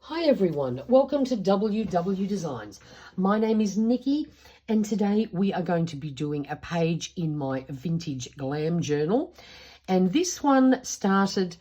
Hi everyone, welcome to WW Designs. My name is Nikki and today we are going to be doing a page in my vintage Glam Journal. And this one started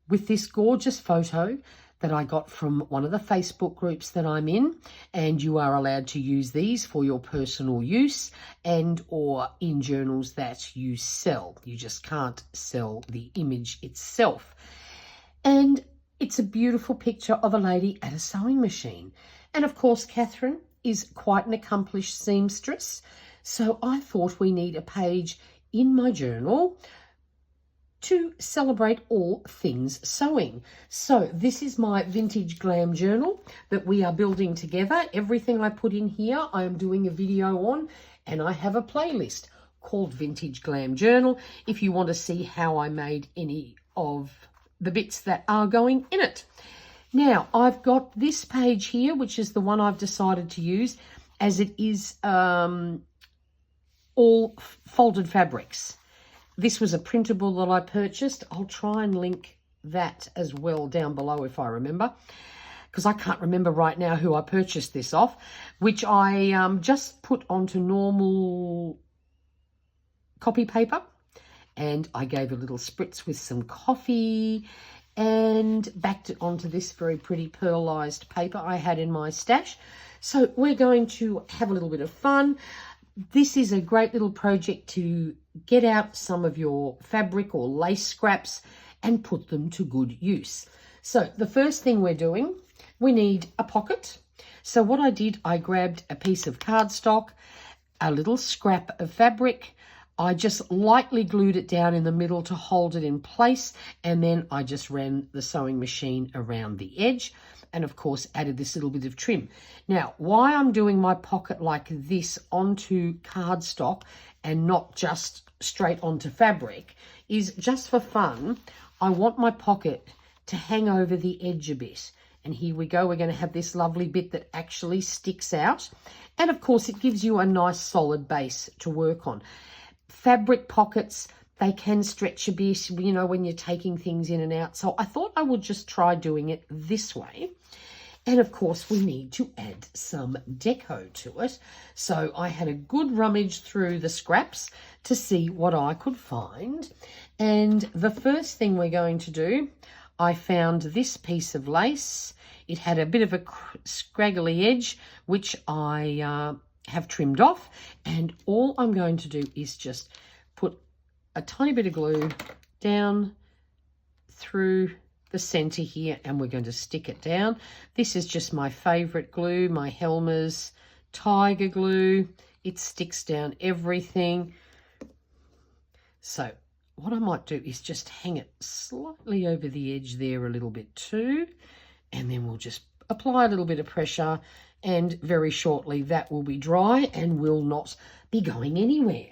with this gorgeous photo that I got from one of the Facebook groups that I'm in, and you are allowed to use these for your personal use and or in journals that you sell. You just can't sell the image itself. And it's a beautiful picture of a lady at a sewing machine. And of course, Catherine is quite an accomplished seamstress. So I thought we need a page in my journal to celebrate all things sewing. So this is my vintage Glam Journal that we are building together. Everything I put in here, I am doing a video on, and I have a playlist called Vintage Glam Journal if you want to see how I made any of the bits that are going in it. Now, I've got this page here, which is the one I've decided to use, as it is all folded fabrics. This was a printable that I purchased. I'll try and link that as well down below if I remember, because I can't remember right now who I purchased this off, which I just put onto normal copy paper. And I gave a little spritz with some coffee and backed it onto this very pretty pearlized paper I had in my stash. So we're going to have a little bit of fun. This is a great little project to get out some of your fabric or lace scraps and put them to good use. So the first thing we're doing, we need a pocket. So what I did, I grabbed a piece of cardstock, a little scrap of fabric. I just lightly glued it down in the middle to hold it in place, and then I just ran the sewing machine around the edge and of course added this little bit of trim. Now, why I'm doing my pocket like this onto cardstock and not just straight onto fabric is just for fun. I want my pocket to hang over the edge a bit. And here we go, we're going to have this lovely bit that actually sticks out. And of course it gives you a nice solid base to work on. Fabric pockets, they can stretch a bit, you know, when you're taking things in and out. So I thought I would just try doing it this way. And of course, we need to add some deco to it. So I had a good rummage through the scraps to see what I could find. And the first thing we're going to do, I found this piece of lace. It had a bit of a scraggly edge, which I have trimmed off, and all I'm going to do is just put a tiny bit of glue down through the center here, and we're going to stick it down. This is just my favorite glue, my Helmer's Tiger glue. It sticks down everything. So what I might do is just hang it slightly over the edge there a little bit too, and then we'll just apply a little bit of pressure, and very shortly that will be dry and will not be going anywhere.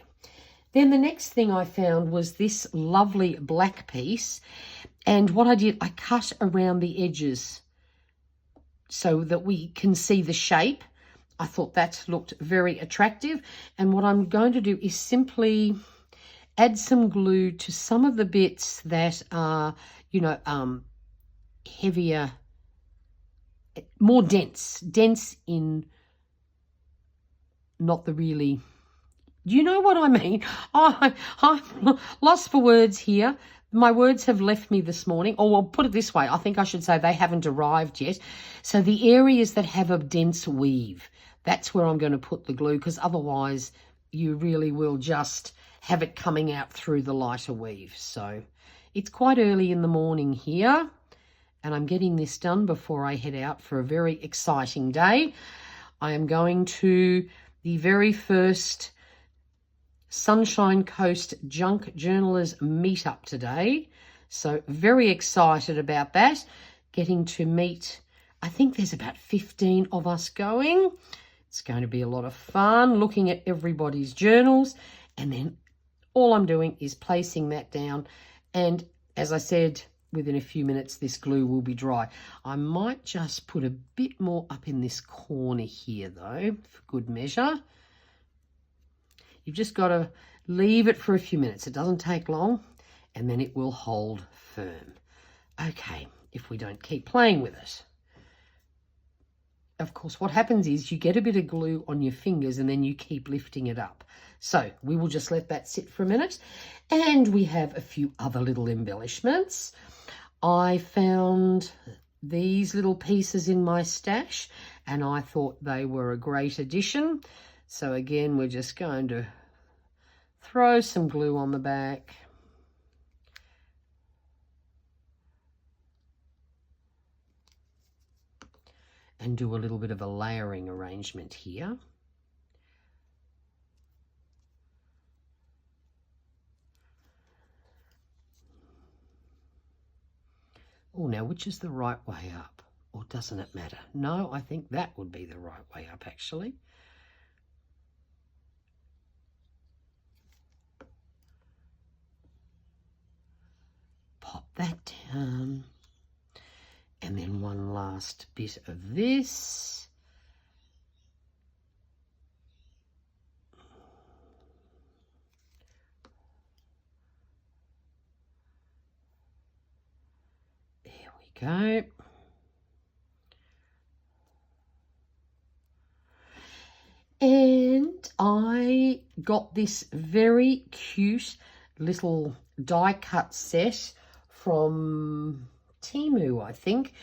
Then the next thing I found was this lovely black piece, and what I did, I cut around the edges so that we can see the shape. I thought that looked very attractive, and what I'm going to do is simply add some glue to some of the bits that are, you know, heavier, more dense in not the really, you know what I mean. I'm lost for words here. My words have left me this morning, or I'll put it this way, I think I should say they haven't arrived yet. So the areas that have a dense weave, that's where I'm going to put the glue, because otherwise you really will just have it coming out through the lighter weave. So it's quite early in the morning here, and I'm getting this done before I head out for a very exciting day. I am going to the very first Sunshine Coast Junk Journalers meetup today. So very excited about that. Getting to meet, I think there's about 15 of us going. It's going to be a lot of fun looking at everybody's journals. And then all I'm doing is placing that down. And as I said, within a few minutes, this glue will be dry. I might just put a bit more up in this corner here, though, for good measure. You've just got to leave it for a few minutes. It doesn't take long, and then it will hold firm. Okay, if we don't keep playing with it. of course, what happens is you get a bit of glue on your fingers and then you keep lifting it up. So we will just let that sit for a minute. And we have a few other little embellishments. I found these little pieces in my stash and I thought they were a great addition. So again, we're just going to throw some glue on the back. And do a little bit of a layering arrangement here. Oh, now which is the right way up? Or doesn't it matter? No, I think that would be the right way up actually. Pop that down. And then one last bit of this. There we go. And I got this very cute little die cut set from Temu, I think.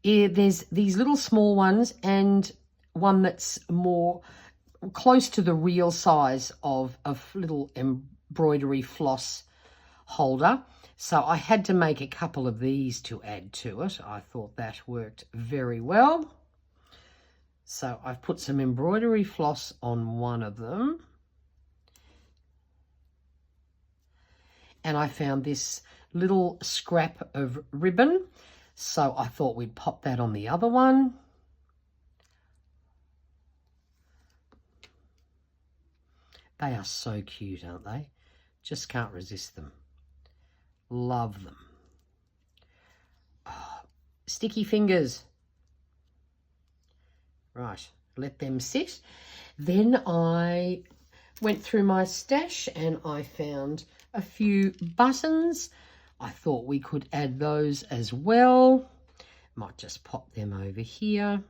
There's these little small ones and one that's more close to the real size of a little embroidery floss holder. So I had to make a couple of these to add to it. I thought that worked very well. So I've put some embroidery floss on one of them. And I found this little scrap of ribbon. So I thought we'd pop that on the other one. They are so cute, aren't they? Just can't resist them. Love them. Oh, sticky fingers. Right, let them sit. Then I went through my stash and I found a few buttons. I thought we could add those as well. Might just pop them over here.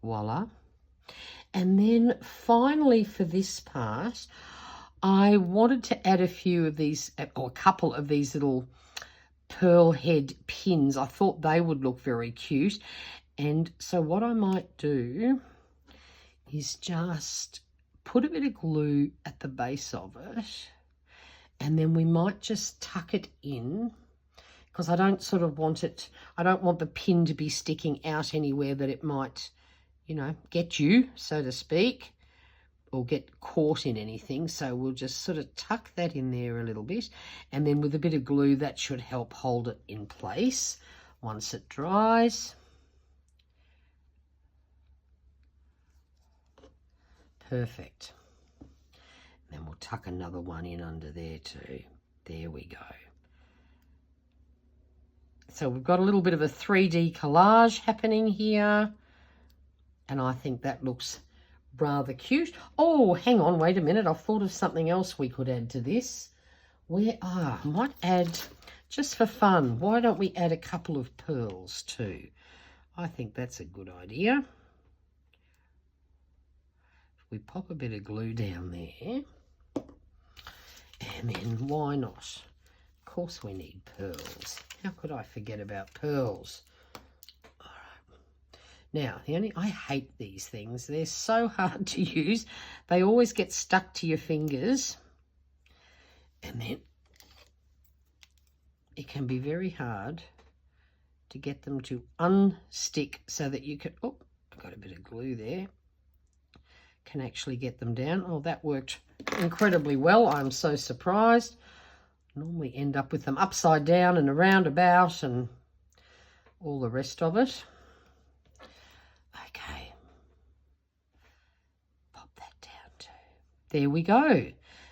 Voila. And then finally for this part, I wanted to add a few of these, or a couple of these little pearl head pins. I thought they would look very cute. And so what I might do is just put a bit of glue at the base of it. And then we might just tuck it in, because I don't sort of want it, I don't want the pin to be sticking out anywhere that it might, you know, get you, so to speak, or get caught in anything. So we'll just sort of tuck that in there a little bit. And then with a bit of glue, that should help hold it in place once it dries. Perfect. And then we'll tuck another one in under there too. There we go. So we've got a little bit of a 3D collage happening here. And I think that looks rather cute. Oh, hang on, wait a minute. I've thought of something else we could add to this. I might add, just for fun, why don't we add a couple of pearls too? I think that's a good idea. We pop a bit of glue down there. And then why not? Of course we need pearls. How could I forget about pearls? Now, I hate these things. They're so hard to use. They always get stuck to your fingers. And then it can be very hard to get them to unstick so that you can, oh, I've got a bit of glue there. Can actually get them down. Oh, that worked incredibly well. I'm so surprised. Normally end up with them upside down and around about and all the rest of it. Okay, pop that down too. There we go.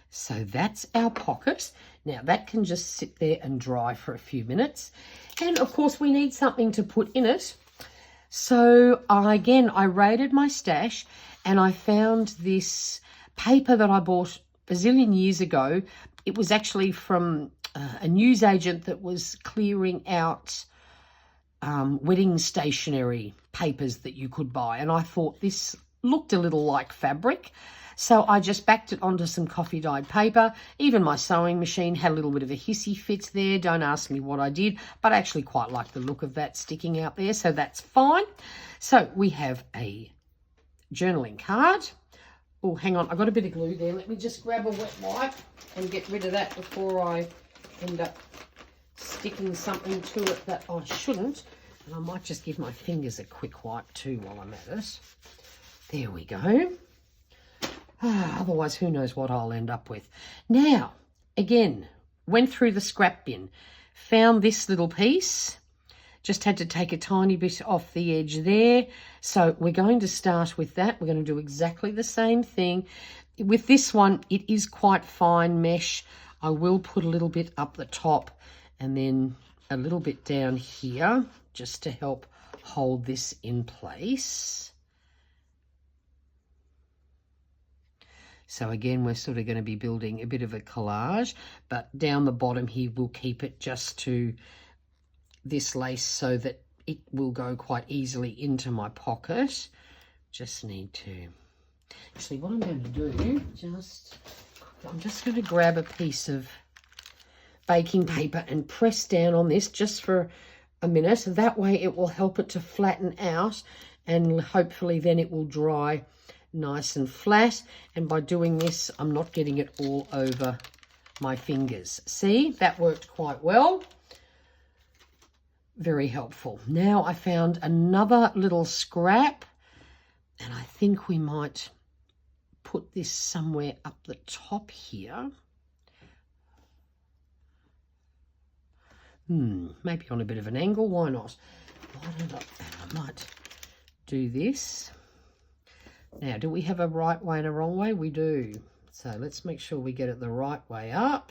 So that's our pocket. Now that can just sit there and dry for a few minutes. And of course we need something to put in it. So I raided my stash and I found this paper that I bought a zillion years ago. It was actually from a newsagent that was clearing out wedding stationery papers that you could buy. And I thought this looked a little like fabric. So I just backed it onto some coffee dyed paper. Even my sewing machine had a little bit of a hissy fit there. Don't ask me what I did, but I actually quite like the look of that sticking out there. So that's fine. So we have a journaling card. Oh, hang on. I've got a bit of glue there. Let me just grab a wet wipe and get rid of that before I end up sticking something to it that I shouldn't. And I might just give my fingers a quick wipe too while I'm at it. There we go. Otherwise, who knows what I'll end up with. Now, again, went through the scrap bin, found this little piece, just had to take a tiny bit off the edge there. So we're going to start with that. We're going to do exactly the same thing. With this one, it is quite fine mesh. I will put a little bit up the top and then a little bit down here just to help hold this in place. So again, we're sort of going to be building a bit of a collage, but down the bottom here, we'll keep it just to this lace so that it will go quite easily into my pocket. Just need to, actually what I'm going to do, I'm just going to grab a piece of baking paper and press down on this just for a minute. That way it will help it to flatten out and hopefully then it will dry nice and flat, and by doing this I'm not getting it all over my fingers. See, that worked quite well. Very helpful. Now I found another little scrap and I think we might put this somewhere up the top here. Maybe on a bit of an angle, why not? I might do this. Now, do we have a right way and a wrong way? We do. So let's make sure we get it the right way up.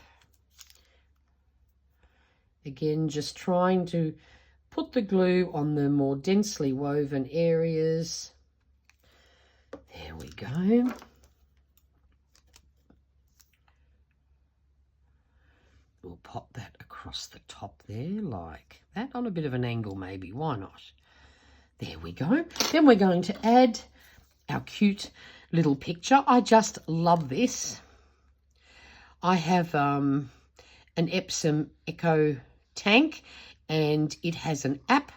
Again, just trying to put the glue on the more densely woven areas. There we go. We'll pop that across the top there like that, on a bit of an angle maybe, why not? There we go. Then we're going to add our cute little picture. I just love this. I have an Epsom Echo tank and it has an app,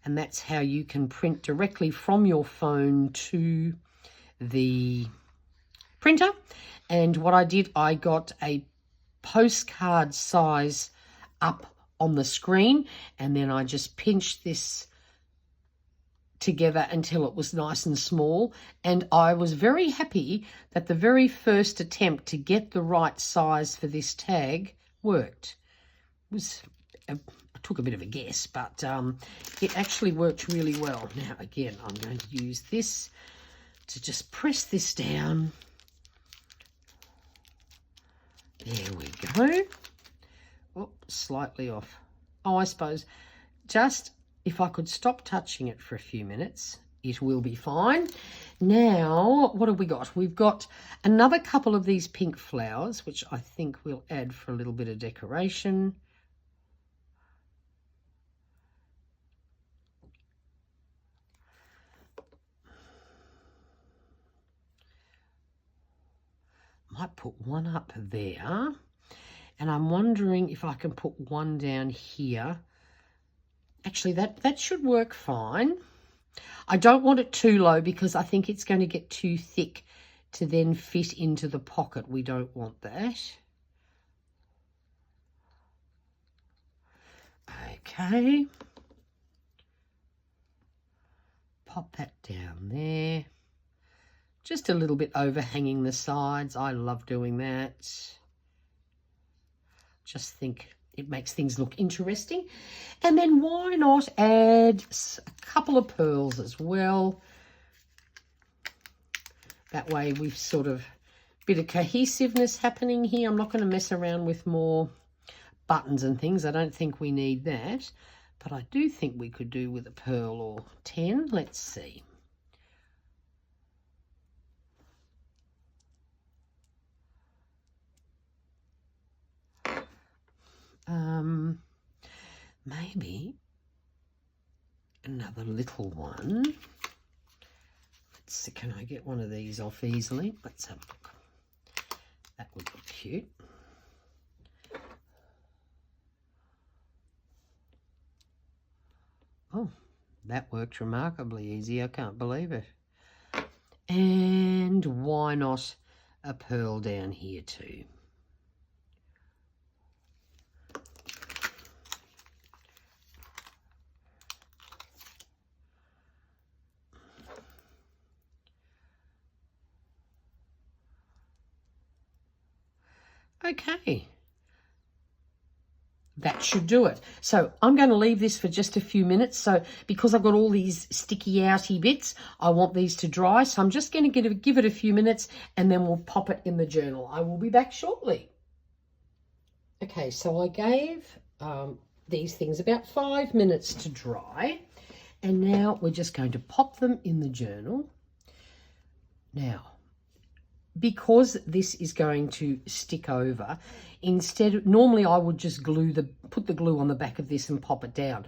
and that's how you can print directly from your phone to the printer. And what I did, I got a postcard size up on the screen and then I just pinched this together until it was nice and small, and I was very happy that the very first attempt to get the right size for this tag worked. I took a bit of a guess, but it actually worked really well. Now again, I'm going to use this to just press this down. There we go. Oh, slightly off. Oh, I suppose just if I could stop touching it for a few minutes, it will be fine. Now, what have we got? We've got another couple of these pink flowers, which I think we'll add for a little bit of decoration. Might put one up there. And I'm wondering if I can put one down here. Actually, that should work fine. I don't want it too low because I think it's going to get too thick to then fit into the pocket. We don't want that. Okay. Pop that down there. Just a little bit overhanging the sides. I love doing that. Just think it makes things look interesting. And then why not add a couple of pearls as well? That way we've sort of a bit of cohesiveness happening here. I'm not going to mess around with more buttons and things. I don't think we need that, but I do think we could do with a pearl or 10. Let's see. Maybe another little one. Let's see, can I get one of these off easily? Let's have a look. That would look cute. Oh, that worked remarkably easy. I can't believe it. And why not a pearl down here too? Okay, that should do it. So I'm going to leave this for just a few minutes. So because I've got all these sticky outy bits, I want these to dry. So I'm just going to give it a few minutes and then we'll pop it in the journal. I will be back shortly. Okay, so I gave these things about 5 minutes to dry. And now we're just going to pop them in the journal. Now, because this is going to stick over, normally I would just put the glue on the back of this and pop it down.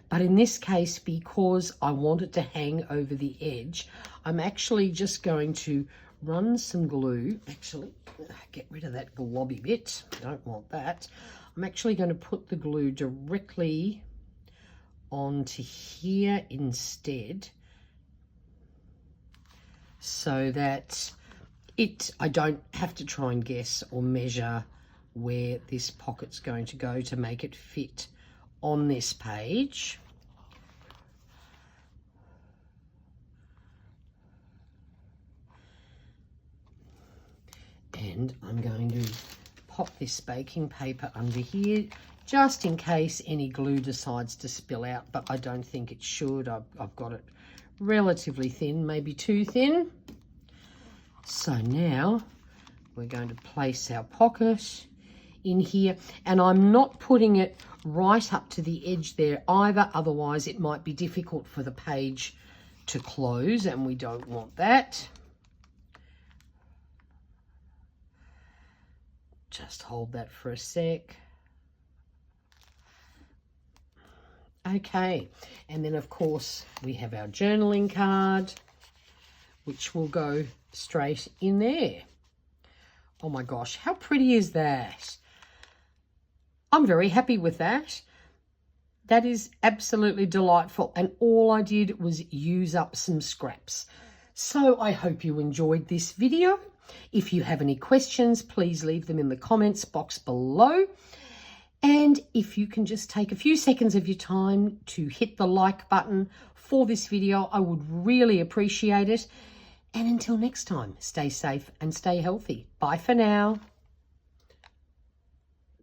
But in this case, because I want it to hang over the edge, I'm actually just going to run some glue. Actually, get rid of that globby bit. Don't want that. I'm actually going to put the glue directly onto here instead, so that I don't have to try and guess or measure where this pocket's going to go to make it fit on this page. And I'm going to pop this baking paper under here just in case any glue decides to spill out, but I don't think it should. I've got it relatively thin, maybe too thin. So now we're going to place our pocket in here, and I'm not putting it right up to the edge there either, otherwise it might be difficult for the page to close and we don't want that. Just hold that for a sec. Okay, and then of course we have our journaling card, which will go straight in there. Oh my gosh, how pretty is that? I'm very happy with that. That is absolutely delightful, and all I did was use up some scraps. So I hope you enjoyed this video. If you have any questions, please leave them in the comments box below. And if you can just take a few seconds of your time to hit the like button for this video, I would really appreciate it. And until next time, stay safe and stay healthy. Bye for now.